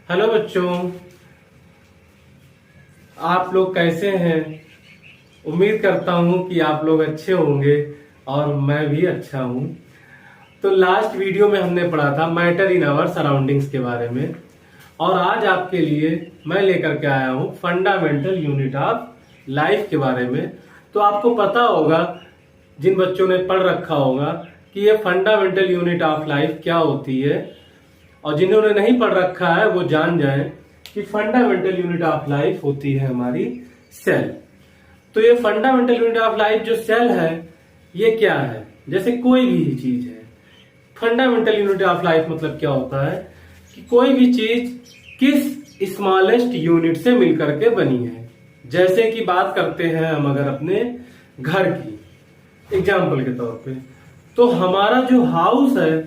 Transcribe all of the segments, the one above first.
Hello बच्चों, आप लोग कैसे हैं। उम्मीद करता हूं कि आप लोग अच्छे होंगे और मैं भी अच्छा हूं। तो लास्ट वीडियो में हमने पढ़ा था मैटर इन आवर सराउंडिंग्स के बारे में, और आज आपके लिए मैं लेकर के आया हूं फंडामेंटल यूनिट ऑफ लाइफ के बारे में। तो आपको पता होगा, जिन बच्चों ने पढ़ रखा होगा, कि ये फंडामेंटल यूनिट ऑफ लाइफ क्या होती है, और जिन्होंने नहीं पढ़ रखा है वो जान जाएं कि फंडामेंटल यूनिट ऑफ लाइफ होती है हमारी सेल। तो ये फंडामेंटल यूनिट ऑफ लाइफ जो सेल है, ये क्या है। जैसे कोई भी चीज है, फंडामेंटल यूनिट ऑफ लाइफ मतलब क्या होता है कि कोई भी चीज किस स्मॉलेस्ट यूनिट से मिलकर के बनी है। जैसे कि बात करते हैं हम अगर अपने घर की, एग्जाम्पल के तौर पे, तो हमारा जो हाउस है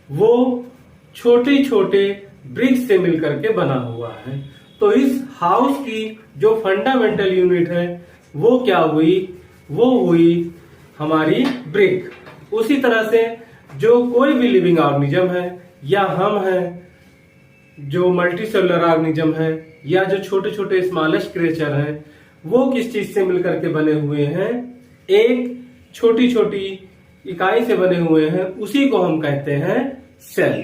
वो छोटे छोटे ब्रिक्स से मिलकर के बना हुआ है। तो इस हाउस की जो फंडामेंटल यूनिट है वो क्या हुई, वो हुई हमारी ब्रिक। उसी तरह से जो कोई भी लिविंग ऑर्गेनिज्म है, या हम हैं जो मल्टी सेलुलर ऑर्गेनिज्म है, या जो छोटे छोटे स्मॉलेस्ट क्रिएचर हैं, वो किस चीज से मिलकर के बने हुए हैं, एक छोटी छोटी इकाई से बने हुए हैं। उसी को हम कहते हैं सेल।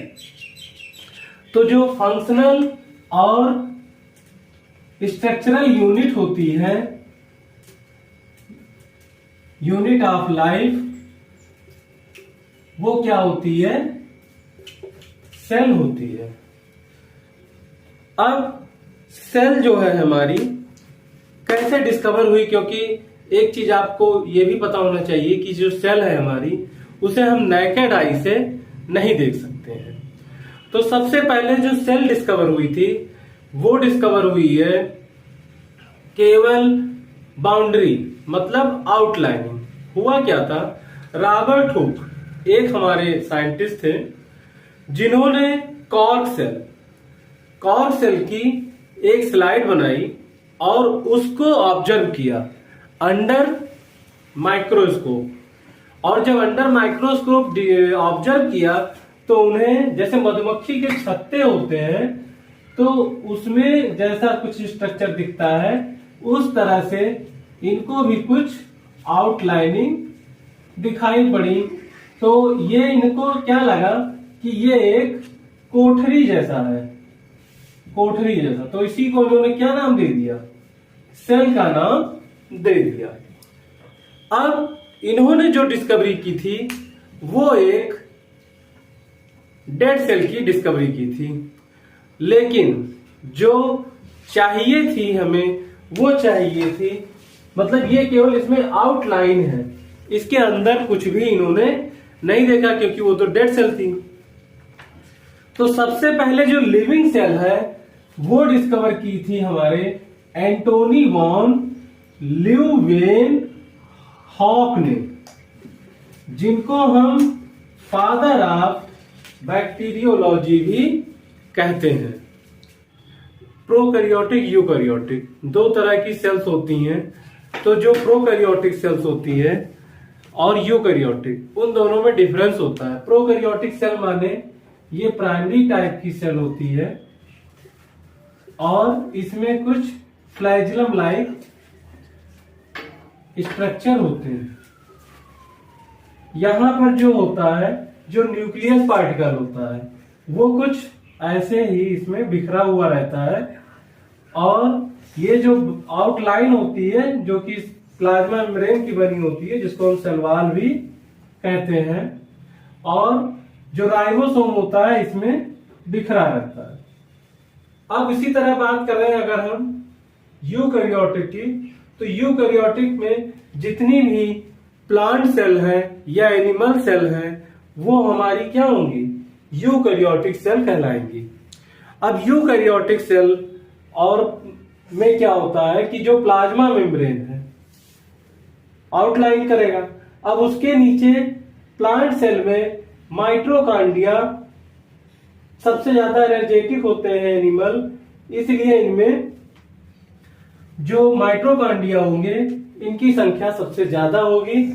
तो जो फंक्शनल और स्ट्रक्चरल यूनिट होती है, यूनिट ऑफ लाइफ, वो क्या होती है, सेल होती है। अब सेल जो है हमारी कैसे डिस्कवर हुई, क्योंकि एक चीज आपको ये भी पता होना चाहिए कि जो सेल है हमारी, उसे हम नेकेड आई से नहीं देख सकते हैं। तो सबसे पहले जो सेल डिस्कवर हुई थी, वो डिस्कवर हुई है केवल बाउंड्री, मतलब आउटलाइनिंग। हुआ क्या था, रॉबर्ट हुक एक हमारे साइंटिस्ट थे, जिन्होंने कॉर्क सेल की एक स्लाइड बनाई और उसको ऑब्जर्व किया अंडर माइक्रोस्कोप। और जब अंडर माइक्रोस्कोप ऑब्जर्व किया तो उन्हें, जैसे मधुमक्खी के छत्ते होते हैं तो उसमें जैसा कुछ स्ट्रक्चर दिखता है, उस तरह से इनको भी कुछ आउटलाइनिंग दिखाई पड़ी। तो ये इनको क्या लगा कि ये एक कोठरी जैसा है, कोठरी जैसा। तो इसी को उन्होंने क्या नाम दे दिया, सेल का नाम दे दिया। अब इन्होंने जो डिस्कवरी की थी वो एक डेड सेल की डिस्कवरी की थी, लेकिन जो चाहिए थी हमें, वो चाहिए थी, मतलब ये केवल इसमें आउटलाइन है, इसके अंदर कुछ भी इन्होंने नहीं देखा, क्योंकि वो तो डेड सेल थी। तो सबसे पहले जो लिविंग सेल है वो डिस्कवर की थी हमारे एंटोनी वॉन ल्यूवेन हॉक ने, जिनको हम फादर ऑफ बैक्टीरियोलॉजी भी कहते हैं। प्रोकैरियोटिक, यूकैरियोटिक, दो तरह की सेल्स होती हैं। तो जो प्रोकैरियोटिक सेल्स होती है और यूकैरियोटिक, उन दोनों में डिफरेंस होता है। प्रोकैरियोटिक सेल माने ये प्राइमरी टाइप की सेल होती है और इसमें कुछ फ्लैजिलम लाइक स्ट्रक्चर होते हैं। यहां पर जो होता है, जो न्यूक्लियस पार्टिकल होता है, वो कुछ ऐसे ही इसमें बिखरा हुआ रहता है, और ये जो आउटलाइन होती है जो कि प्लाज्मा मेम्ब्रेन की बनी होती है, जिसको हम सेल वॉल भी कहते हैं, और जो राइबोसोम होता है इसमें बिखरा रहता है। अब इसी तरह बात कर रहे हैं अगर हम यूकैरियोटिक की, तो यूकैरियोटिक में जितनी भी प्लांट सेल है या एनिमल सेल है, वो हमारी क्या होंगी, यूकैरियोटिक सेल कहलाएंगी। अब यूकैरियोटिक सेल और में क्या होता है कि जो प्लाज्मा मेम्ब्रेन है आउटलाइन करेगा। अब उसके नीचे प्लांट सेल में माइटोकॉन्ड्रिया सबसे ज्यादा एनर्जेटिक होते हैं एनिमल, इसलिए इनमें जो माइटोकॉन्ड्रिया होंगे इनकी संख्या सबसे ज्यादा होगी।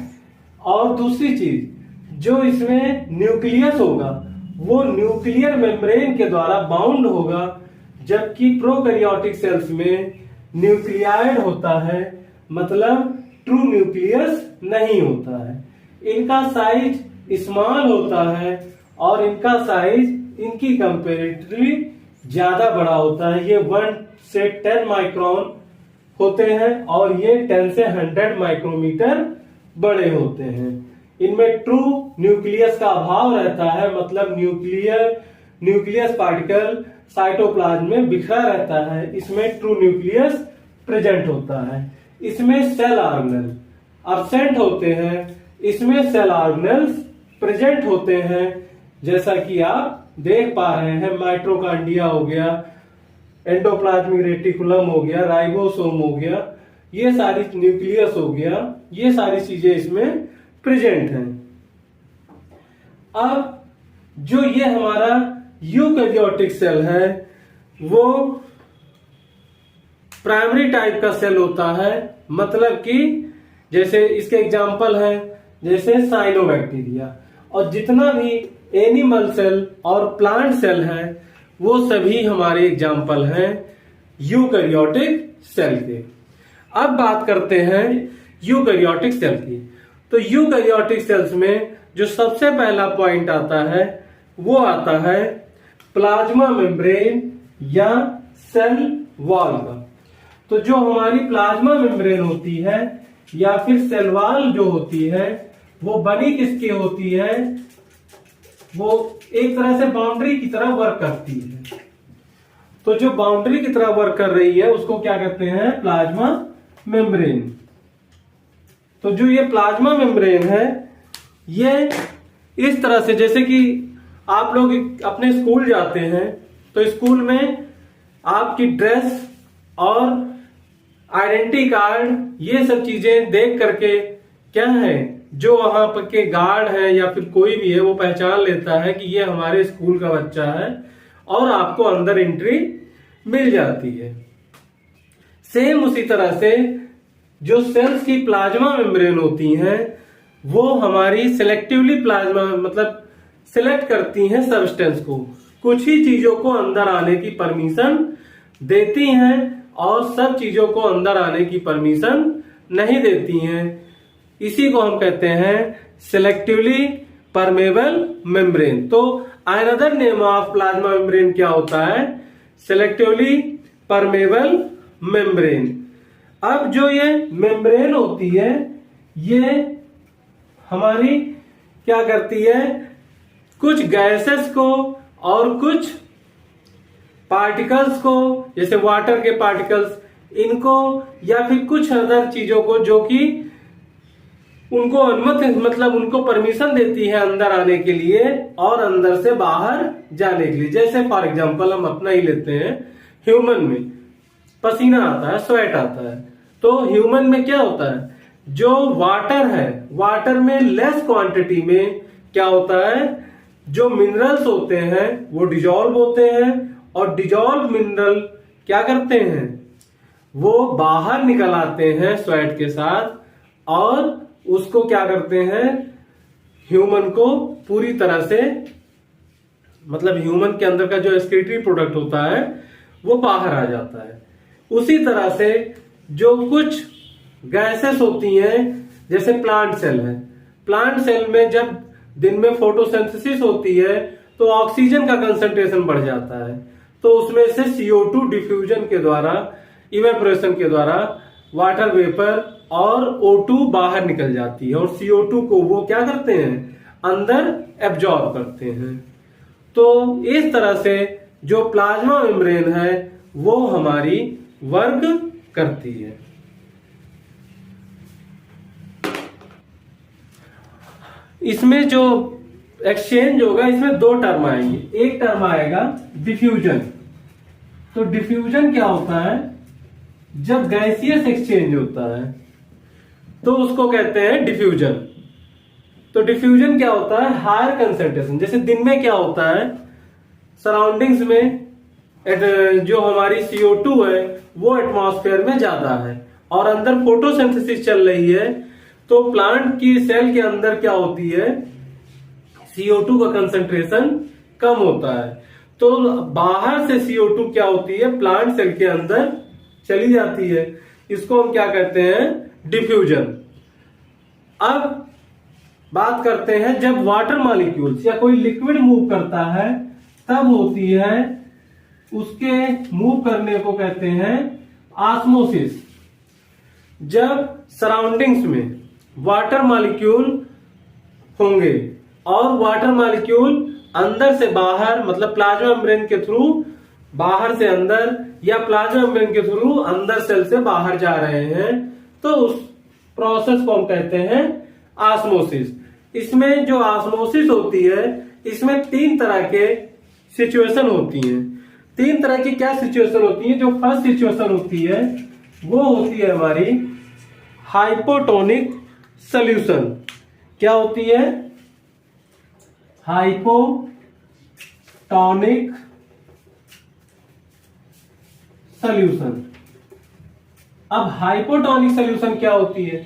और दूसरी चीज, जो इसमें न्यूक्लियस होगा वो न्यूक्लियर मेम्ब्रेन के द्वारा बाउंड होगा, जबकि प्रोकैरियोटिक सेल्स में न्यूक्लियाइड होता है, मतलब ट्रू न्यूक्लियस नहीं होता है। इनका साइज स्मॉल होता है और इनका साइज इनकी कंपेरेटिवली ज्यादा बड़ा होता है। ये 1 से 10 माइक्रोन होते हैं और ये 10 से 100 माइक्रोमीटर बड़े होते हैं। इनमें ट्रू न्यूक्लियस का अभाव रहता है, मतलब न्यूक्लियस पार्टिकल साइटोप्लाज्म में बिखरा रहता है। इसमें ट्रू न्यूक्लियस प्रेजेंट होता है। इसमें सेल ऑर्गेनल अब्सेंट होते हैं, इसमें सेल ऑर्गेनल्स प्रेजेंट होते हैं। जैसा कि आप देख पा रहे हैं, माइटोकॉन्ड्रिया हो गया, एंडोप्लाज्मिक रेटिकुलम हो गया, राइबोसोम हो गया, ये सारी न्यूक्लियस हो गया, ये सारी चीजें इसमें प्रेजेंट हैं। अब जो ये हमारा यूकैरियोटिक सेल है वो प्राइमरी टाइप का सेल होता है, मतलब कि जैसे इसके एग्जाम्पल है जैसे साइनोबैक्टीरिया, और जितना भी एनिमल सेल और प्लांट सेल है वो सभी हमारे एग्जाम्पल हैं यूकैरियोटिक सेल के। अब बात करते हैं यूकैरियोटिक सेल की। तो यूकैरियोटिक सेल्स में जो सबसे पहला पॉइंट आता है वो आता है प्लाज्मा मेम्ब्रेन या सेल वॉल का। तो जो हमारी प्लाज्मा मेम्ब्रेन होती है या फिर सेल वॉल जो होती है वो बनी किसकी होती है, वो एक तरह से बाउंड्री की तरह वर्क करती है। तो जो बाउंड्री की तरह वर्क कर रही है उसको क्या कहते हैं, प्लाज्मा मेम्ब्रेन। तो जो ये प्लाज्मा मेम्ब्रेन है ये इस तरह से, जैसे कि आप लोग अपने स्कूल जाते हैं तो स्कूल में आपकी ड्रेस और आइडेंटिटी कार्ड ये सब चीजें देख करके क्या है, जो वहां पर के गार्ड है या फिर कोई भी है वो पहचान लेता है कि ये हमारे स्कूल का बच्चा है और आपको अंदर एंट्री मिल जाती है। सेम उसी तरह से जो सेल्स की प्लाज्मा मेम्ब्रेन होती हैं वो हमारी सिलेक्टिवली प्लाज्मा मतलब सिलेक्ट करती हैं सब्सटेंस को, कुछ ही चीजों को अंदर आने की परमिशन देती हैं और सब चीजों को अंदर आने की परमिशन नहीं देती हैं। इसी को हम कहते हैं सिलेक्टिवली परमेबल मेम्ब्रेन। तो another name of plasma membrane क्या होता है, सिलेक्टिवली परमेबल मेम्ब्रेन। अब जो ये मेम्ब्रेन होती है ये हमारी क्या करती है, कुछ गैसेस को और कुछ पार्टिकल्स को, जैसे वाटर के पार्टिकल्स इनको या फिर कुछ अदर चीजों को जो कि उनको अनुमति मतलब उनको परमिशन देती है अंदर आने के लिए और अंदर से बाहर जाने के लिए। जैसे फॉर एग्जांपल हम अपना ही लेते हैं, ह्यूमन में पसीना आता है, स्वेट आता है। तो ह्यूमन में क्या होता है, जो वाटर है वाटर में लेस क्वांटिटी में क्या होता है, जो मिनरल्स होते हैं वो डिजॉल्व होते हैं और डिजॉल्व मिनरल क्या करते हैं, वो बाहर निकल आते हैं स्वेट के साथ और उसको क्या करते हैं, ह्यूमन को पूरी तरह से मतलब ह्यूमन के अंदर का जो एक्सक्रीटरी प्रोडक्ट होता है वो बाहर आ जाता है। उसी तरह से जो कुछ गैसेस होती हैं जैसे प्लांट सेल है, प्लांट सेल में जब दिन में फोटोसिंथेसिस होती है तो ऑक्सीजन का कंसंट्रेशन बढ़ जाता है, तो उसमें से CO2 डिफ्यूजन के द्वारा, इवेपोरेशन के द्वारा वाटर वेपर और O2 बाहर निकल जाती है और CO2 को वो क्या करते हैं, अंदर एब्जॉर्ब करते हैं। तो इस तरह से जो प्लाज्मा मेम्ब्रेन है वो हमारी वर्क करती है। इसमें जो एक्सचेंज होगा इसमें दो टर्म आएंगे। एक टर्म आएगा डिफ्यूजन। तो डिफ्यूजन क्या होता है, जब गैसियस एक्सचेंज होता है तो उसको कहते हैं डिफ्यूजन। तो डिफ्यूजन क्या होता है, हायर कंसंट्रेशन। जैसे दिन में क्या होता है, सराउंडिंग्स में जो हमारी CO2 है वो एटमॉस्फेयर में ज्यादा है और अंदर फोटोसिंथेसिस चल रही है, तो प्लांट की सेल के अंदर क्या होती है, CO2 का कंसंट्रेशन कम होता है। तो बाहर से CO2 क्या होती है, प्लांट सेल के अंदर चली जाती है। इसको हम क्या कहते हैं, डिफ्यूजन। अब बात करते हैं जब वाटर मॉलिक्यूल्स या कोई लिक्विड मूव करता है तब होती है, उसके मूव करने को कहते हैं ऑस्मोसिस। जब सराउंडिंग्स में वाटर मॉलिक्यूल होंगे और वाटर मॉलिक्यूल अंदर से बाहर, मतलब प्लाज्मा मेम्ब्रेन के थ्रू बाहर से अंदर या प्लाज्मा मेम्ब्रेन के थ्रू अंदर सेल से बाहर जा रहे हैं, तो उस प्रोसेस को हम कहते हैं ऑस्मोसिस। इसमें जो ऑस्मोसिस होती है, इसमें 3 तरह के सिचुएशन होती हैं। 3 तरह की क्या सिचुएशन होती है? जो फर्स्ट सिचुएशन होती है वो होती है हमारी हाइपोटोनिक सॉल्यूशन। क्या होती है? Hypotonic solution. अब हाइपोटोनिक सॉल्यूशन क्या होती है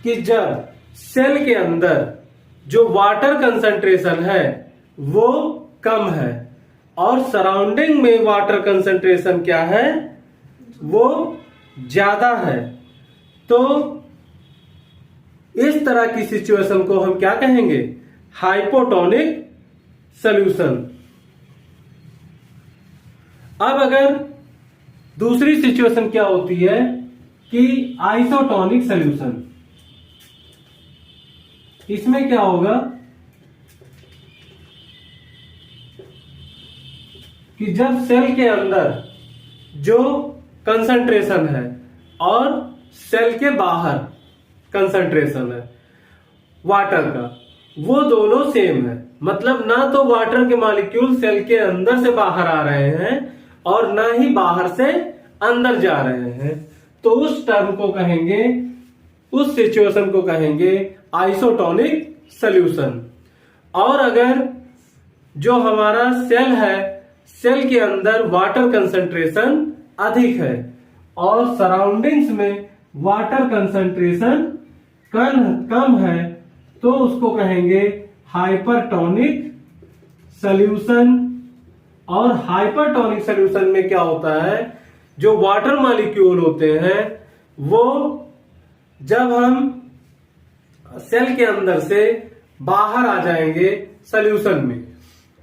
कि जब सेल के अंदर जो वाटर कंसंट्रेशन है वो कम है और सराउंडिंग में वाटर कंसंट्रेशन क्या है, वो ज्यादा है, तो इस तरह की सिचुएशन को हम क्या कहेंगे? Hypotonic solution. अब अगर दूसरी सिचुएशन क्या होती है कि आइसोटोनिक सॉल्यूशन। इसमें क्या होगा कि जब सेल के अंदर जो कंसंट्रेशन है और सेल के बाहर कंसंट्रेशन है वाटर का, वो दोनों सेम है। मतलब ना तो वाटर के मॉलिक्यूल सेल के अंदर से बाहर आ रहे हैं और ना ही बाहर से अंदर जा रहे हैं, तो उस टर्म को कहेंगे, उस सिचुएशन को कहेंगे आइसोटोनिक सॉल्यूशन। और अगर जो हमारा सेल है, सेल के अंदर वाटर कंसंट्रेशन अधिक है और सराउंडिंग्स में वाटर कंसंट्रेशन कम है, तो उसको कहेंगे हाइपरटोनिक सॉल्यूशन। और हाइपरटोनिक सॉल्यूशन में क्या होता है, जो वाटर मॉलिक्यूल होते हैं वो जब हम सेल के अंदर से बाहर आ जाएंगे सॉल्यूशन में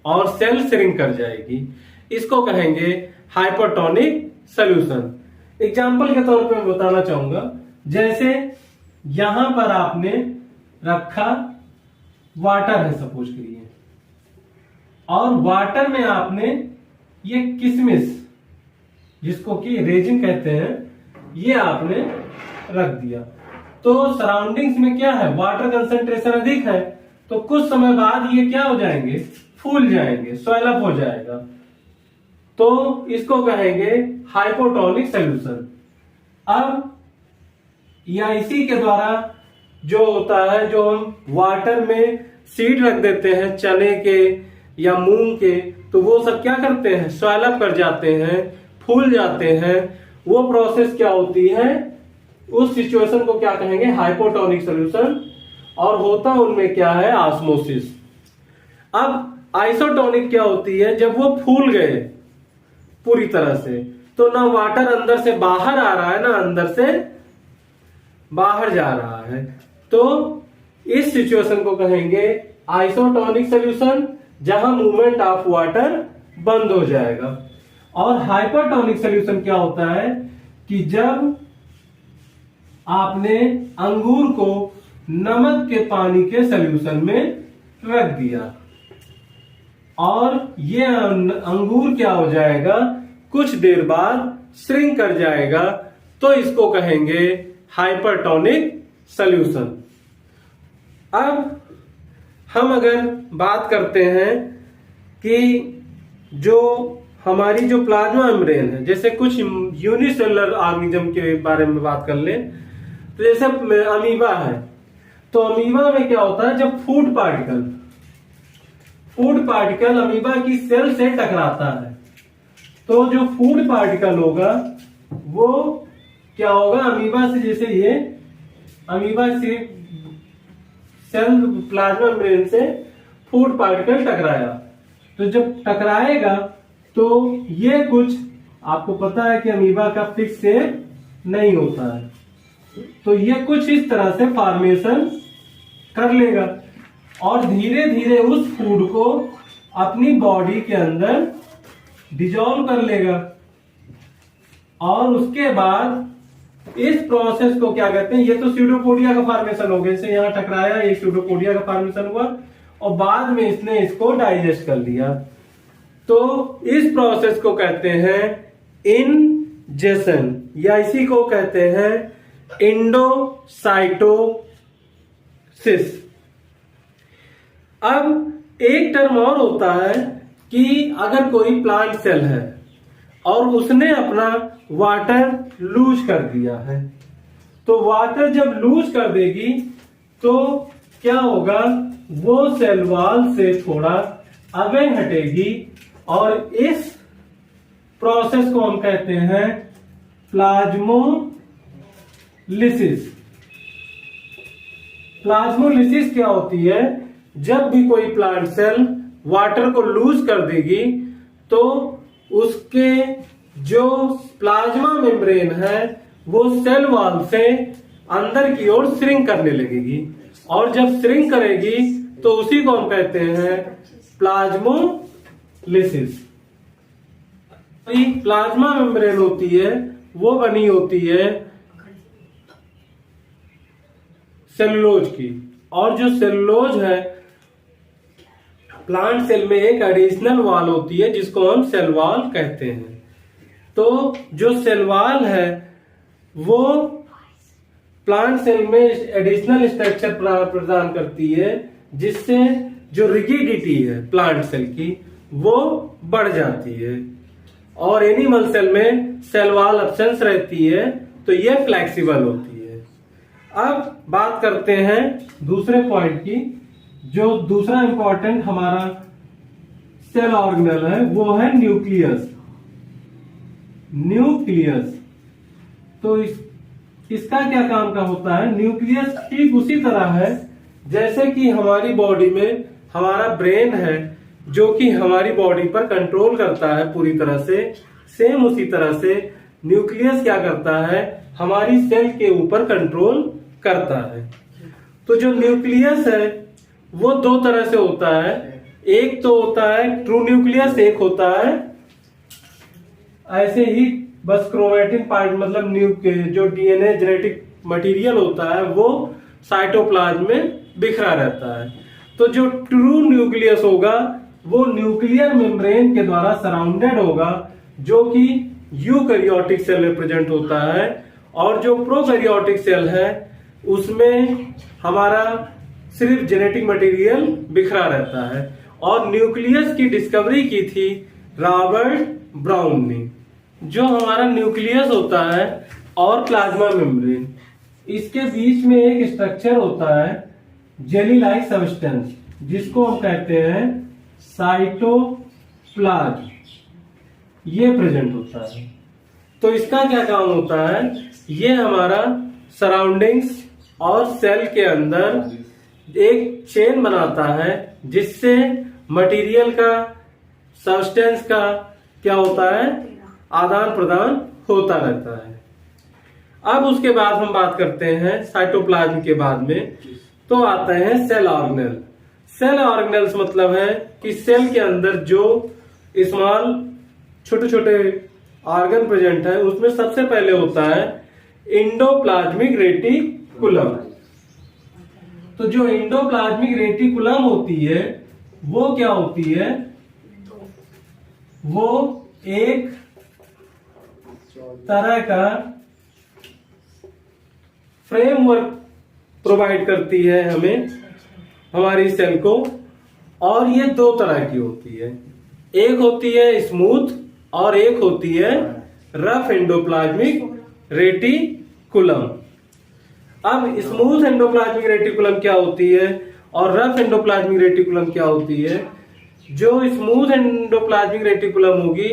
और सेल श्रिंक कर जाएगी, इसको कहेंगे हाइपरटोनिक सॉल्यूशन। एग्जाम्पल के तौर पे मैं बताना चाहूंगा, जैसे यहां पर आपने रखा वाटर है सपोज करिए, और वाटर में आपने ये किशमिश, जिसको कि रेजिन कहते हैं, ये आपने रख दिया, तो सराउंडिंग्स में क्या है, वाटर कंसंट्रेशन अधिक है, तो कुछ समय बाद ये क्या हो जाएंगे, फूल जाएंगे, स्वेल अप हो जाएगा, तो इसको कहेंगे हाइपोटोनिक सॉल्यूशन। अब इसी के द्वारा जो होता है, जो हम वाटर में सीड रख देते हैं चने के या मूंग के, तो वो सब क्या करते हैं, स्वेल अप कर जाते हैं, फूल जाते हैं। वो प्रोसेस क्या होती है, उस सिचुएशन को क्या कहेंगे, हाइपोटोनिक सॉल्यूशन। और होता उनमें क्या है, ऑस्मोसिस। अब आइसोटोनिक क्या होती है, जब वो फूल गए पूरी तरह से, तो ना वाटर अंदर से बाहर आ रहा है ना अंदर से बाहर जा रहा है, तो इस सिचुएशन को कहेंगे आइसोटोनिक सॉल्यूशन, जहां मूवमेंट ऑफ वाटर बंद हो जाएगा। और हाइपरटोनिक सॉल्यूशन क्या होता है कि जब आपने अंगूर को नमक के पानी के सॉल्यूशन में रख दिया और ये अंगूर क्या हो जाएगा, कुछ देर बाद श्रिंक कर जाएगा, तो इसको कहेंगे हाइपरटोनिक सॉल्यूशन। अब हम अगर बात करते हैं कि जो हमारी जो प्लाज्मा मेम्ब्रेन है, जैसे कुछ यूनिसेलुलर ऑर्गेनिज्म के बारे में बात कर ले, तो जैसे अमीबा है, तो अमीबा में क्या होता है, जब फूड पार्टिकल अमीबा की सेल से टकराता है, तो जो फूड पार्टिकल होगा वो क्या होगा, अमीबा से, जैसे ये अमीबा से सेल प्लाज्मा मेम्ब्रेन से फूड पार्टिकल टकराया, तो जब टकराएगा तो ये कुछ आपको पता है कि अमीबा का फिक्स शेप नहीं होता है, तो ये कुछ इस तरह से फॉर्मेशन कर लेगा और धीरे धीरे उस फूड को अपनी बॉडी के अंदर डिजॉल्व कर लेगा। और उसके बाद इस प्रोसेस को क्या कहते हैं, ये तो स्यूडोपोडिया का फॉर्मेशन हो गया, इसे यहां टकराया, ये स्यूडोपोडिया का फॉर्मेशन हुआ और बाद में इसने इसको डाइजेस्ट कर लिया। तो इस प्रोसेस को कहते हैं इंजेशन या इसी को कहते हैं इंडोसाइटोसिस। अब एक टर्म और होता है कि अगर कोई प्लांट सेल है और उसने अपना वाटर लूज कर दिया है, तो वाटर जब लूज कर देगी तो क्या होगा, वो सेल वॉल से थोड़ा अवे हटेगी और इस प्रोसेस को हम कहते हैं प्लाज्मोलिसिस। प्लाज्मोलिसिस क्या होती है, जब भी कोई प्लांट सेल वाटर को लूज कर देगी तो उसके जो प्लाज्मा मेम्ब्रेन है वो सेल वॉल से अंदर की ओर श्रिंक करने लगेगी और जब श्रिंक करेगी तो उसी को हम कहते हैं प्लाज्मोलिसिस। प्लाज्मा मेम्ब्रेन होती है वो बनी होती है सेलुलोज की, और जो सेलुलोज है प्लांट सेल में एक एडिशनल वॉल होती है जिसको हम सेल वॉल कहते हैं। तो जो सेल वॉल है वो प्लांट सेल में एडिशनल स्ट्रक्चर प्रदान करती है जिससे जो रिजिडिटी है प्लांट सेल की वो बढ़ जाती है, और एनिमल सेल में सेल वॉल एब्सेंस रहती है तो ये फ्लेक्सिबल होती है। अब बात करते हैं दूसरे पॉइंट की। जो दूसरा इंपॉर्टेंट हमारा सेल ऑर्गेनल है वो है न्यूक्लियस। न्यूक्लियस तो इसका क्या काम का होता है, न्यूक्लियस ठीक उसी तरह है जैसे कि हमारी बॉडी में हमारा ब्रेन है जो कि हमारी बॉडी पर कंट्रोल करता है पूरी तरह से, सेम उसी तरह से न्यूक्लियस क्या करता है, हमारी सेल के ऊपर कंट्रोल करता है। तो जो न्यूक्लियस है वो दो तरह से होता है, एक तो होता है ट्रू न्यूक्लियस, एक होता है ऐसे ही बस क्रोमेटिन पार्ट, मतलब जो डीएनए जेनेटिक मटेरियल होता है वो साइटोप्लाज्म में बिखरा रहता है। तो जो ट्रू न्यूक्लियस होगा वो न्यूक्लियर मेम्ब्रेन के द्वारा सराउंडेड होगा जो कि यूकैरियोटिक सेल में प्रेजेंट होता है, और जो प्रोकैरियोटिक सेल है उसमें हमारा सिर्फ जेनेटिक मटेरियल बिखरा रहता है। और न्यूक्लियस की डिस्कवरी की थी रॉबर्ट ब्राउन ने। जो हमारा न्यूक्लियस होता है और प्लाज्मा मेम्ब्रेन, इसके बीच में एक स्ट्रक्चर होता है जेली लाइक सब्सटेंस जिसको हम कहते हैं साइटोप्लाज्म, ये प्रेजेंट होता है। तो इसका क्या काम होता है, ये हमारा सराउंडिंग्स और सेल के अंदर एक चेन बनाता है जिससे मटेरियल का, सब्सटेंस का क्या होता है, आदान प्रदान होता रहता है। अब उसके बाद हम बात करते हैं साइटोप्लाज्म के बाद में, तो आते हैं सेल ऑर्गेनल। सेल ऑर्गेनल्स मतलब है कि सेल के अंदर जो स्मॉल छोटे छोटे ऑर्गन प्रेजेंट है उसमें सबसे पहले होता है इंडोप्लाज्मिक रेटिकुलम। तो जो इंडोप्लाज्मिक रेटिकुलम होती है वो क्या होती है, वो एक तरह का फ्रेमवर्क प्रोवाइड करती है हमें, हमारी सेल को, और ये दो तरह की होती है, एक होती है स्मूथ और एक होती है रफ एंडोप्लाज्मिक रेटिकुलम। अब स्मूथ एंडोप्लाज्मिक रेटिकुलम क्या होती है और रफ एंडोप्लाज्मिक रेटिकुलम क्या होती है। जो स्मूथ एंडोप्लाज्मिक रेटिकुलम होगी,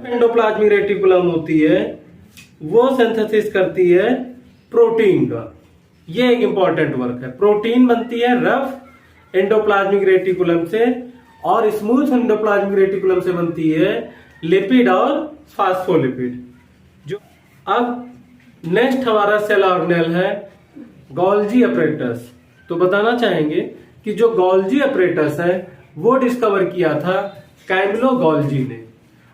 एंडोप्लाज्मिक रेटिकुलम होती है, वो सिंथेसिस करती है प्रोटीन का। ये एक इंपॉर्टेंट वर्क है। प्रोटीन बनती है रफ एंडोप्लाज्मिक रेटिकुलम से और स्मूथ एंडोप्लाज्मिक रेटिकुलम से बनती है लिपिड और फास्फोलिपिड। जो अब नेक्स्ट हमारा सेल ऑर्गेनेल है गोल्जी अपरेटस। तो बताना चाहेंगे कि जो गोल्जी अपरेटस है वो डिस्कवर किया था कैमिलो गोल्जी ने।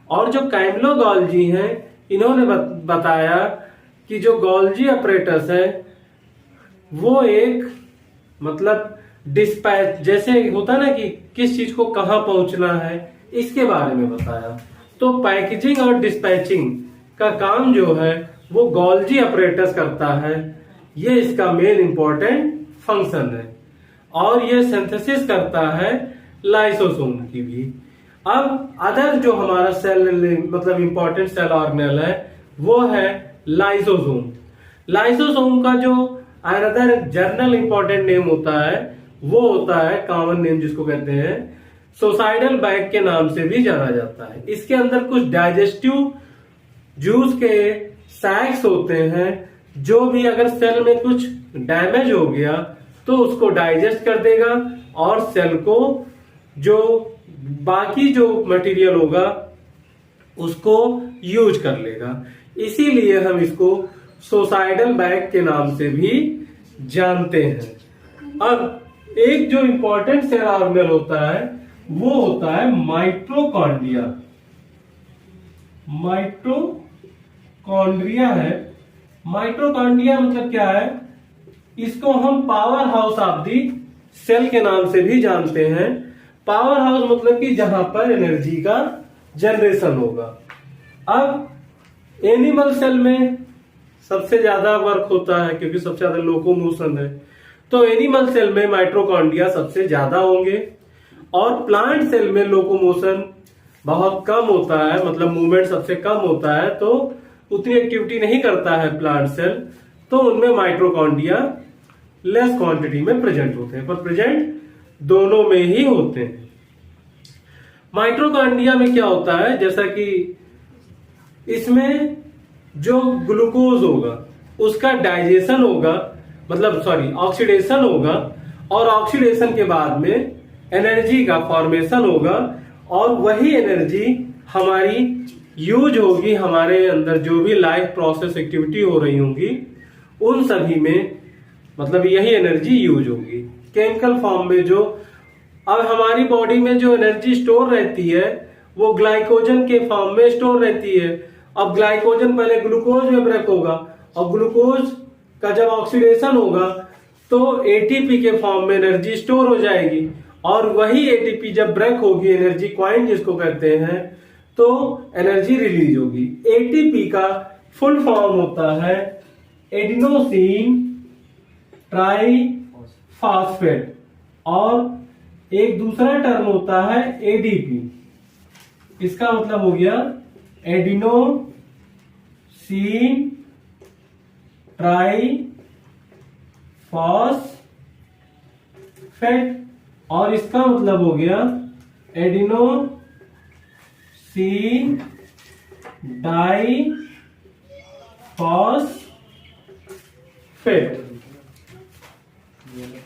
और जो कैमिलो गोल्जी हैं इन्होंने बताया कि जो गोल्जी अपरेटस है वो एक मतलब डिस्पैच जैसे होता ना कि किस चीज को कहां पहुंचना है इसके बारे में बताया। तो पैकेजिंग और डिस्पैचिंग का काम जो है वो गोल्जी अपरेटस करता है। ये इसका मेन इंपॉर्टेंट फंक्शन है और ये सिंथेसिस करता है लाइसोसोम की भी। अब अदर जो हमारा सेल मतलब इंपॉर्टेंट सेल ऑर्गेनेल है वो है लाइसोसोम। लाइसोसोम का जो अदर जर्नल इंपॉर्टेंट नेम होता है वो होता है कॉमन नेम जिसको कहते हैं सोसाइडल बैग के नाम से भी जाना जाता है। इसके अंदर कुछ डाइजेस्टिव जूस के सैक्स होते हैं जो भी अगर सेल में कुछ डैमेज हो गया तो उसको डाइजेस्ट कर देगा और सेल को जो बाकी जो मटेरियल होगा उसको यूज कर लेगा। इसीलिए हम इसको सोसाइडल बैग के नाम से भी जानते हैं। अब एक जो इंपॉर्टेंट सेल ऑर्गेनेल होता है वो होता है माइटोकॉन्ड्रिया। माइटोकॉन्ड्रिया है। माइटोकॉन्ड्रिया मतलब क्या है? इसको हम power house of the cell के नाम से भी जानते हैं। पावर हाउस मतलब कि जहां पर एनर्जी का जनरेशन होगा। अब एनिमल सेल में सबसे ज्यादा वर्क होता है क्योंकि सबसे ज्यादा लोकोमोशन है, तो एनिमल सेल में माइटोकॉन्ड्रिया सबसे ज्यादा होंगे। और प्लांट सेल में लोकोमोशन बहुत कम होता है, मतलब मूवमेंट सबसे कम होता है, तो उतनी एक्टिविटी नहीं करता है प्लांट सेल, तो उनमें माइटोकॉन्ड्रिया लेस क्वांटिटी में प्रेजेंट होते हैं, पर प्रेजेंट दोनों में ही होते हैं। माइटोकॉन्ड्रिया में क्या होता है, जैसा कि इसमें जो ग्लूकोज होगा उसका डाइजेशन होगा, मतलब ऑक्सीडेशन होगा, और ऑक्सीडेशन के बाद में एनर्जी का फॉर्मेशन होगा और वही एनर्जी हमारी यूज होगी। हमारे अंदर जो भी लाइफ प्रोसेस एक्टिविटी हो रही होंगी उन सभी में मतलब यही एनर्जी यूज होगी। केमिकल फॉर्म में जो अब हमारी बॉडी में जो एनर्जी स्टोर रहती है वो ग्लाइकोजन के फॉर्म में स्टोर रहती है। अब ग्लाइकोजन पहले ग्लूकोज में ब्रेक होगा और ग्लूकोज का जब ऑक्सीडेशन होगा तो एटीपी के फॉर्म में एनर्जी स्टोर हो जाएगी और वही एटीपी जब ब्रेक होगी, एनर्जी क्वाइन जिसको कहते हैं, तो एनर्जी रिलीज होगी। एटीपी का फुल फॉर्म होता है एडिनोसिन ट्राइफॉस्फेट और एक दूसरा टर्म होता है एडीपी। इसका मतलब हो गया एडिनोसिन ट्राइफॉस्फेट और इसका मतलब हो गया एडिनोसिन डाइफॉस्फेट।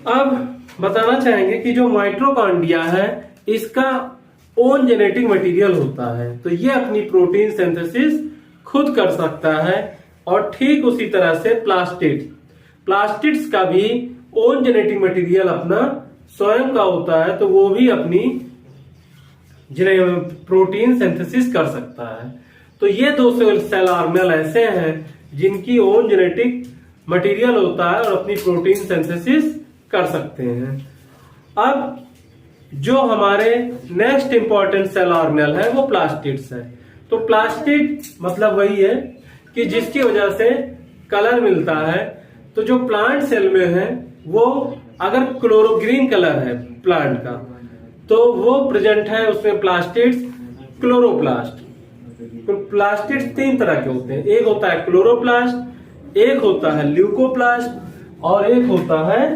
अब बताना चाहेंगे कि जो माइटोकॉन्ड्रिया है इसका ओन जेनेटिक मटेरियल होता है, तो ये अपनी प्रोटीन सिंथेसिस खुद कर सकता है। और ठीक उसी तरह से प्लास्टिड्स का भी ओन जेनेटिक मटेरियल अपना स्वयं का होता है, तो वो भी अपनी प्रोटीन सिंथेसिस कर सकता है। तो ये दो सेल ऑर्गेनेल ऐसे हैं जिनकी ओन जेनेटिक मटेरियल होता है और अपनी प्रोटीन सिंथेसिस कर सकते हैं। अब जो हमारे नेक्स्ट इंपॉर्टेंट सेल ऑर्गेनेल है वो प्लास्टिड्स है। तो प्लास्टिड मतलब वही है कि जिसकी वजह से कलर मिलता है। तो जो प्लांट सेल में है वो अगर ग्रीन कलर है प्लांट का तो वो प्रेजेंट है उसमें प्लास्टिड्स, क्लोरोप्लास्ट। तो प्लास्टिड्स तीन तरह के होते हैं, एक होता है क्लोरोप्लास्ट, एक होता है ल्यूकोप्लास्ट और एक होता है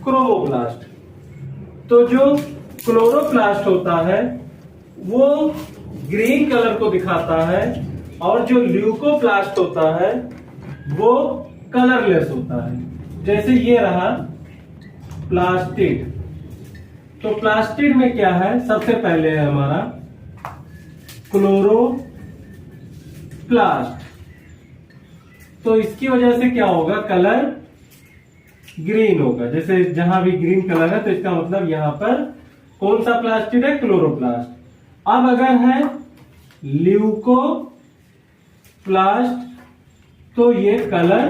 क्रोमोप्लास्ट। तो जो क्लोरोप्लास्ट होता है वो ग्रीन कलर को दिखाता है और जो ल्यूकोप्लास्ट होता है वो कलरलेस होता है। जैसे ये रहा प्लास्टिड। तो प्लास्टिड में क्या है, सबसे पहले है हमारा क्लोरोप्लास्ट। तो इसकी वजह से क्या होगा, कलर ग्रीन होगा। जैसे जहां भी ग्रीन कलर है तो इसका मतलब यहां पर कौन सा प्लास्टिड है, क्लोरोप्लास्ट। अब अगर है ल्यूकोप्लास्ट तो ये कलर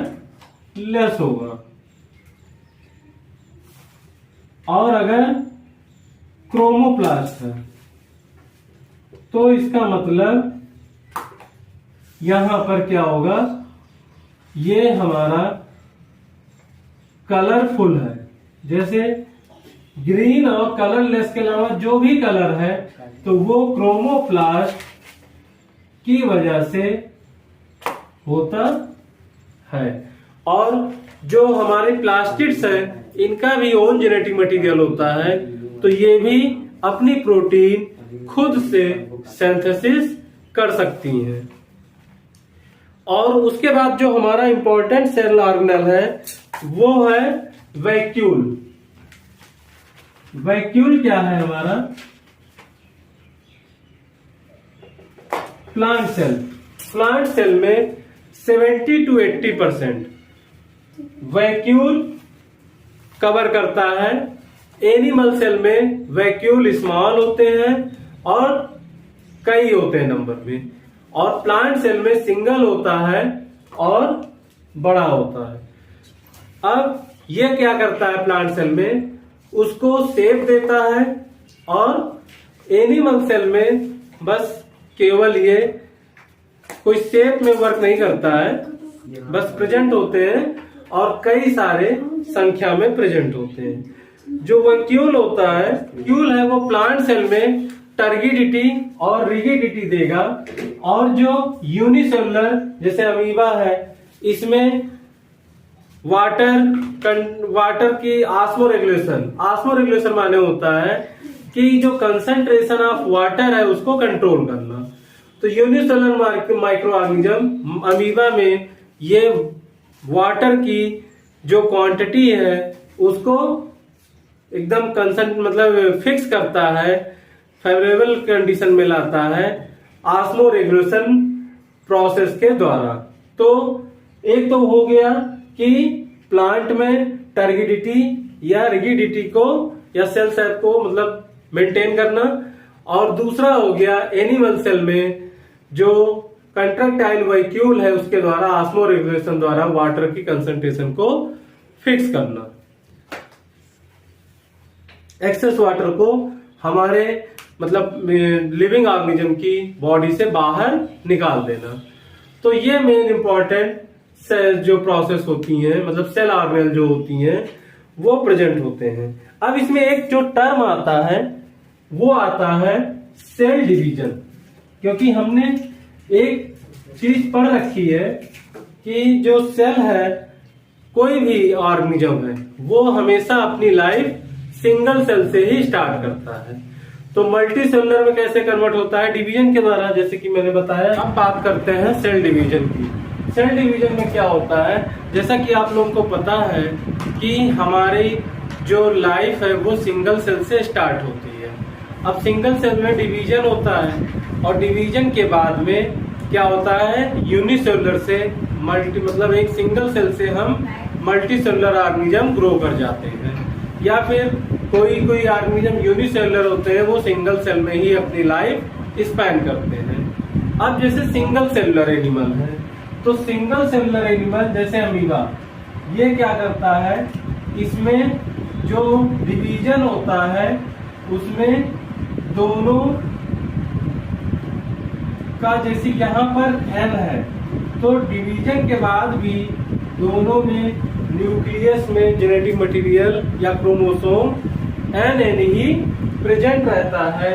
लेस होगा, और अगर क्रोमोप्लास्ट है तो इसका मतलब यहां पर क्या होगा, ये हमारा कलरफुल है। जैसे ग्रीन और कलरलेस के अलावा जो भी कलर है तो वो क्रोमोप्लास्ट की वजह से होता है। और जो हमारे प्लास्टिड्स है इनका भी ओन जेनेटिक मटेरियल होता है, तो ये भी अपनी प्रोटीन खुद से सिंथेसिस कर सकती हैं। और उसके बाद जो हमारा इंपॉर्टेंट सेल ऑर्गेनल है वो है वैक्यूल। वैक्यूल क्या है हमारा, प्लांट सेल। प्लांट सेल में 70 to 80% वैक्यूल कवर करता है। एनिमल सेल में वैक्यूल स्मॉल होते हैं और कई होते हैं नंबर में, और प्लांट सेल में सिंगल होता है और बड़ा होता है। अब ये क्या करता है प्लांट सेल में, उसको शेप देता है, और एनिमल सेल में बस केवल ये कोई शेप में वर्क नहीं करता है, बस प्रेजेंट होते हैं और कई सारे संख्या में प्रेजेंट होते हैं। जो वैक्यूल होता है, क्यूल है, वो प्लांट सेल में टर्गिडिटी और रिगिडिटी देगा, और जो यूनिसेलुलर जैसे अमीबा है इसमें वाटर की ऑस्मोरेगुलेशन माने होता है कि जो कंसंट्रेशन ऑफ वाटर है उसको कंट्रोल करना। तो यूनिसेलुलर माइक्रो ऑर्गेनिज्म अमीबा में ये वाटर की जो क्वांटिटी है उसको एकदम मतलब फिक्स करता है, फेवरेबल कंडीशन में लाता है ऑस्मो रेगुलेशन प्रोसेस के द्वारा। तो एक तो हो गया कि प्लांट में टर्गिडिटी या रिगिडिटी को या सेल शेप को मतलब मेंटेन करना, और दूसरा हो गया एनिमल सेल में जो कंट्रैक्टाइल वैक्यूल है उसके द्वारा ऑस्मो रेगुलेशन द्वारा वाटर की कंसंट्रेशन को फिक्स करना, एक्सेस वाटर को हमारे मतलब लिविंग ऑर्गेनिज्म की बॉडी से बाहर निकाल देना। तो ये मेन इंपॉर्टेंट सेल जो प्रोसेस होती हैं, मतलब सेल ऑर्गेनेल जो होती हैं वो प्रेजेंट होते हैं। अब इसमें एक जो टर्म आता है वो आता है सेल डिवीजन, क्योंकि हमने एक चीज पढ़ रखी है कि जो सेल है, कोई भी ऑर्गेनिज्म है, वो हमेशा अपनी लाइफ सिंगल सेल से ही स्टार्ट करता है। तो मल्टी सेलुलर में कैसे कन्वर्ट होता है, डिवीजन के द्वारा, जैसे कि मैंने बताया। अब बात करते हैं सेल डिवीजन की। सेल डिवीजन में क्या होता है, जैसा कि आप लोगों को पता है कि हमारी जो लाइफ है वो सिंगल सेल से स्टार्ट होती है। अब सिंगल सेल में डिवीजन होता है, और डिवीजन के बाद में क्या होता है, यूनिसेलुलर से मल्टी मतलब एक सिंगल सेल से हम मल्टी सेलुलर ऑर्गेनिज्म ग्रो कर जाते हैं, या फिर कोई ऑर्गेनिज्म यूनिसेलुलर होते हैं वो सिंगल सेल में ही अपनी लाइफ स्पैन करते हैं। अब जैसे सिंगल सेलुलर एनिमल है, तो सिंगल सेलुलर एनिमल जैसे अमीबा, ये क्या करता है, इसमें जो डिवीजन होता है उसमें दोनों का, जैसे यहाँ पर एन है, तो डिवीजन के बाद भी दोनों में न्यूक्लियस में जेनेटिक मटेरियल या क्रोमोसोम एन ही प्रेजेंट रहता है।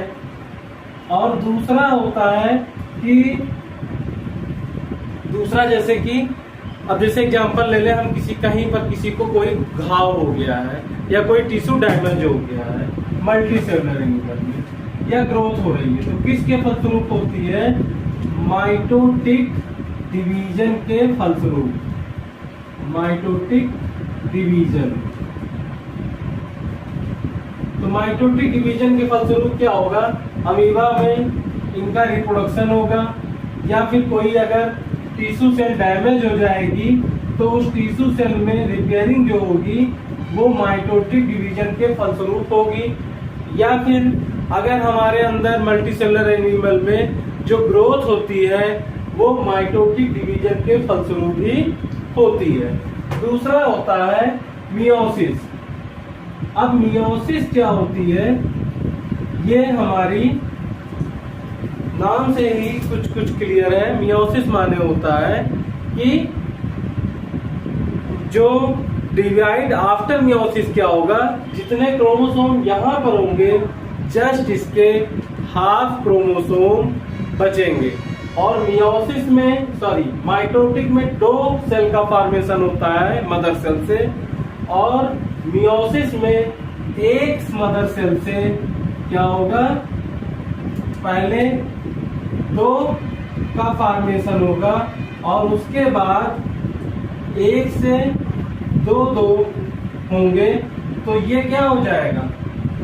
और दूसरा होता है कि दूसरा जैसे कि अब जैसे एग्जांपल ले ले हम, कहीं पर किसी को कोई घाव हो गया है या कोई टिश्यू डैमेज हो गया है मल्टी सेलुलर एनिमल में, या ग्रोथ हो रही है, तो किसके फलस्वरूप होती है, माइटोटिक डिवीजन के फलस्वरूप। माइटोटिक डिवीजन, तो माइटोटिक डिवीजन के फलस्वरूप क्या होगा, अमीबा में इनका रिप्रोडक्शन होगा, या फिर कोई अगर टिश्यू सेल डैमेज हो जाएगी तो उस टिश्यू सेल में रिपेयरिंग जो होगी वो माइटोटिक डिवीजन के फलस्वरूप होगी, या फिर अगर हमारे अंदर मल्टीसेलुलर एनिमल में जो ग्रोथ होती है वो माइटोटिक डिवीजन के फलस्वरूप ही होती है। दूसरा होता है मियोसिस। अब मियोसिस क्या होती है, ये हमारी नाम से ही कुछ कुछ क्लियर है। मियोसिस माने होता है कि जो डिवाइड आफ्टर मियोसिस क्या होगा, जितने क्रोमोसोम यहाँ पर होंगे जस्ट इसके हाफ क्रोमोसोम बचेंगे। और मियोसिस में माइटोटिक में 2 सेल का फॉर्मेशन होता है मदर सेल से, और मियोसिस में एक मदर सेल से क्या होगा, पहले 2 का फॉर्मेशन होगा और उसके बाद 1 से 2 होंगे। तो ये क्या हो जाएगा,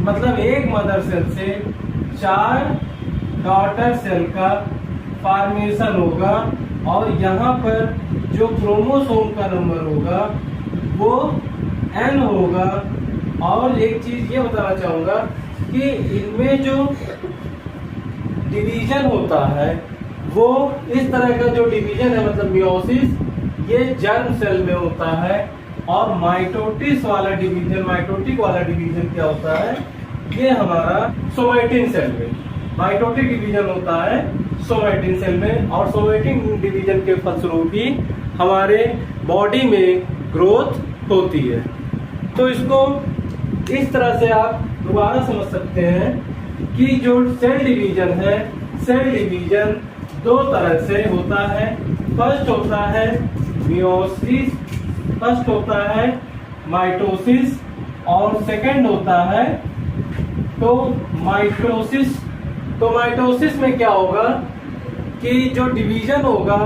मतलब एक मदर सेल से 4 डॉटर सेल का फॉर्मेशन होगा, और यहाँ पर जो क्रोमोसोम का नंबर होगा वो n होगा। और एक चीज ये बताना चाहूंगा कि इनमें जो डिवीजन होता है वो इस तरह का जो डिवीजन है, मतलब मियोसिस, ये जर्म सेल में होता है, और माइटोटिक वाला डिवीजन क्या होता है, ये हमारा सोमैटिन सेल में। माइटोटिक डिवीजन होता है सोमैटिन सेल में, और सोमैटिन डिवीजन के फलस्वरूप ही हमारे बॉडी में ग्रोथ होती है। तो इसको इस तरह से आप दोबारा समझ सकते हैं कि जो सेल डिवीजन है, सेल डिवीजन 2 तरह से होता है। फर्स्ट होता है मियोसिस, फर्स्ट होता है माइटोसिस, और सेकंड होता है तो माइटोसिस। तो माइटोसिस में क्या होगा कि जो डिवीजन होगा,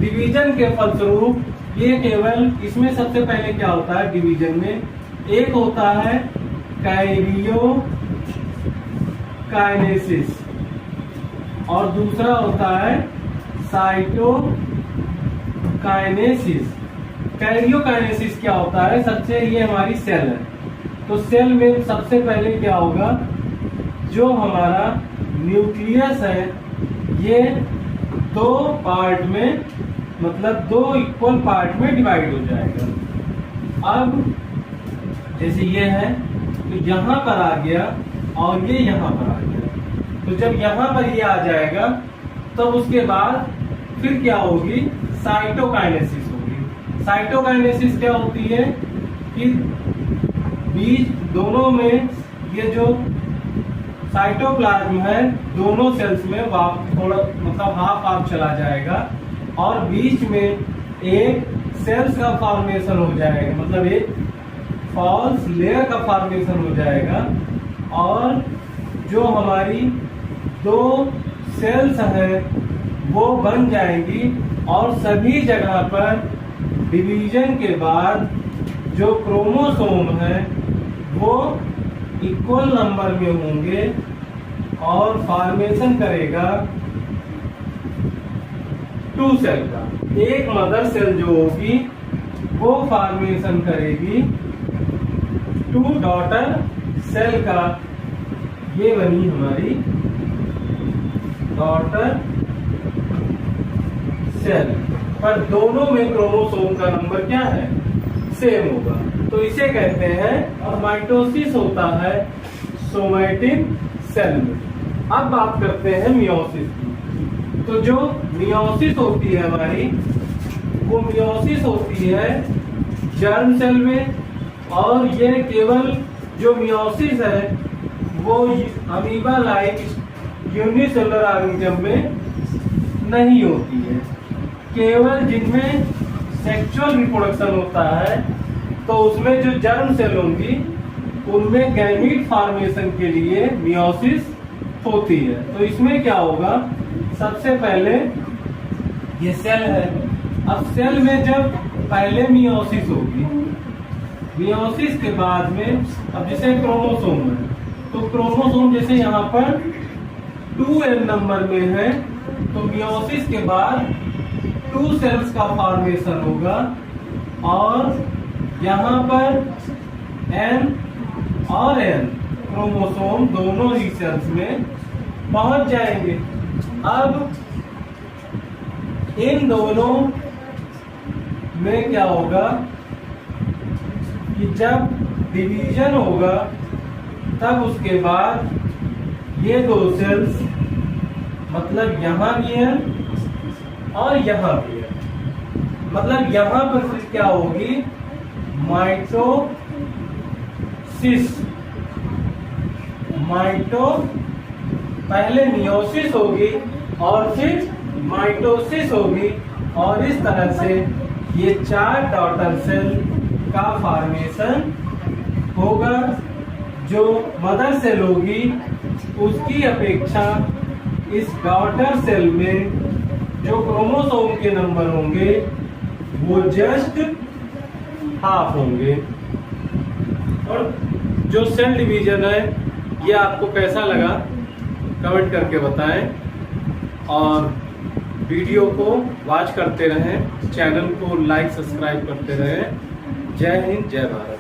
डिवीजन के फलस्वरूप ये केवल इसमें सबसे पहले क्या होता है डिवीजन में, एक होता है कैरियोकाइनेसिस और दूसरा होता है साइटोकाइनेसिस। कैरियोकाइनेसिस क्या होता है, सबसे ये हमारी सेल है, तो सेल में सबसे पहले क्या होगा, जो हमारा न्यूक्लियस है ये 2 पार्ट में, मतलब 2 इक्वल पार्ट में डिवाइड हो जाएगा। अब जैसे ये है तो यहाँ पर आ गया और ये यहाँ पर आ गया, तो जब यहाँ पर ये आ जाएगा तब उसके बाद फिर क्या होगी, साइटोकाइनेसिस होगी। साइटोकाइनेसिस क्या होती है कि बीच दोनों में ये जो साइटोप्लाज्म है दोनों सेल्स में थोड़ा मतलब हाफ चला जाएगा, और बीच में एक सेल्स का फॉर्मेशन हो जाएगा, मतलब एक फॉल्स लेयर का फॉर्मेशन हो जाएगा, और जो हमारी 2 सेल्स हैं वो बन जाएंगी, और सभी जगह पर डिवीजन के बाद जो क्रोमोसोम है वो इक्वल नंबर में होंगे और फॉर्मेशन करेगा 2 सेल का। एक मदर सेल जो होगी वो फॉर्मेशन करेगी 2 डॉटर सेल का। ये बनी हमारी डॉटर सेल, पर दोनों में क्रोमोसोम का नंबर क्या है, सेम होगा, तो इसे कहते हैं। और माइटोसिस होता है सोमैटिन सेल में। अब बात करते हैं मियोसिस की। तो जो मियोसिस होती है हमारी, वो मियोसिस होती है जर्म सेल में, और ये केवल जो मियोसिस है वो अमीबा लाइक यूनिसेलुलर ऑर्गेनिज्म में नहीं होती है। केवल जिनमें सेक्सुअल रिप्रोडक्शन होता है तो उसमें जो जर्म सेल होंगी उनमें गैमीट फॉर्मेशन के लिए मियोसिस होती है। तो इसमें क्या होगा, सबसे पहले ये सेल है, अब सेल में जब पहले मियोसिस होगी, मियोसिस के बाद में अब जैसे क्रोमोसोम है, तो क्रोमोसोम जैसे यहाँ पर 2n नंबर में है तो मियोसिस के बाद 2 सेल्स का फॉर्मेशन होगा और यहाँ पर n और n क्रोमोसोम दोनों ही सेल्स में पहुंच जाएंगे। अब इन दोनों में क्या होगा कि जब डिवीजन होगा तब उसके बाद ये 2 सेल्स मतलब यहां भी है और यहां भी है, मतलब यहां पर फिर क्या होगी पहले मियोसिस होगी और फिर माइटोसिस होगी और इस तरह से ये 4 डॉटर सेल का फॉर्मेशन होगा। जो मदर सेल होगी उसकी अपेक्षा इस डॉटर सेल में जो क्रोमोसोम के नंबर होंगे वो जस्ट हाफ होंगे। और जो सेल डिवीजन है ये आपको कैसा लगा कमेंट करके बताएं और वीडियो को वॉच करते रहें, चैनल को लाइक सब्सक्राइब करते रहें। जय हिंद, जय भारत।